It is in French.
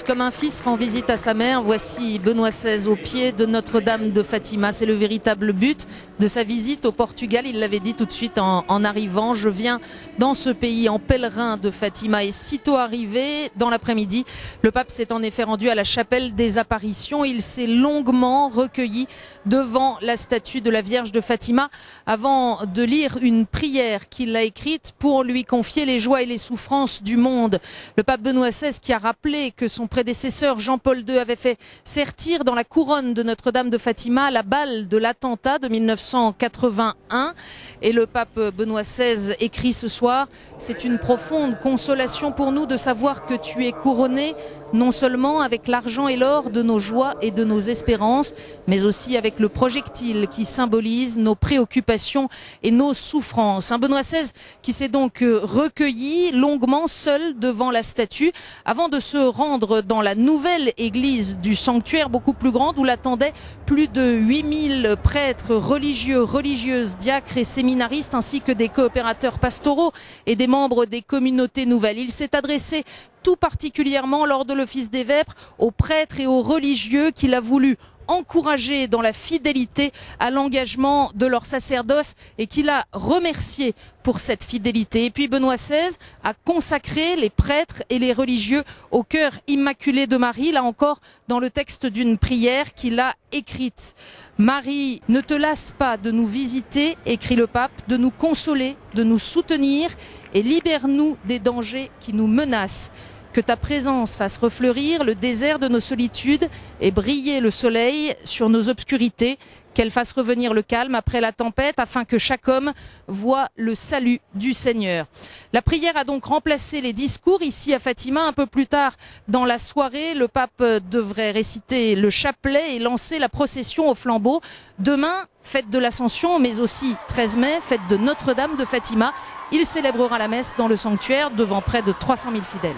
Comme un fils rend visite à sa mère, voici Benoît XVI au pied de Notre-Dame de Fatima. C'est le véritable but de sa visite au Portugal. Il l'avait dit tout de suite en arrivant. Je viens dans ce pays en pèlerin de Fatima. Et sitôt arrivé, dans l'après-midi, le pape s'est en effet rendu à la chapelle des apparitions. Il s'est longuement recueilli devant la statue de la Vierge de Fatima avant de lire une prière qu'il a écrite pour lui confier les joies et les souffrances du monde. Le pape Benoît XVI qui a rappelé que son prédécesseur Jean-Paul II avait fait sertir dans la couronne de Notre-Dame de Fatima la balle de l'attentat de 1981. Et le pape Benoît XVI écrit ce soir: c'est une profonde consolation pour nous de savoir que tu es couronné non seulement avec l'argent et l'or de nos joies et de nos espérances, mais aussi avec le projectile qui symbolise nos préoccupations et nos souffrances. Un Benoît XVI qui s'est donc recueilli longuement seul devant la statue avant de se rendre dans la nouvelle église du sanctuaire, beaucoup plus grande, où l'attendaient plus de 8000 prêtres, religieux, religieuses, diacres et séminaristes, ainsi que des coopérateurs pastoraux et des membres des communautés nouvelles. Il s'est adressé tout particulièrement lors de l'office des vêpres aux prêtres et aux religieux qu'il a voulu encourager dans la fidélité à l'engagement de leur sacerdoce et qu'il a remercié pour cette fidélité. Et puis Benoît XVI a consacré les prêtres et les religieux au cœur immaculé de Marie, là encore dans le texte d'une prière qu'il a écrite. Marie, ne te lasse pas de nous visiter, écrit le pape, de nous consoler, de nous soutenir et libère-nous des dangers qui nous menacent. Que ta présence fasse refleurir le désert de nos solitudes et briller le soleil sur nos obscurités, qu'elle fasse revenir le calme après la tempête afin que chaque homme voie le salut du Seigneur. La prière a donc remplacé les discours ici à Fatima. Un peu plus tard dans la soirée, le pape devrait réciter le chapelet et lancer la procession au flambeau. Demain, fête de l'Ascension, mais aussi 13 mai, fête de Notre-Dame de Fatima. Il célébrera la messe dans le sanctuaire devant près de 300 000 fidèles.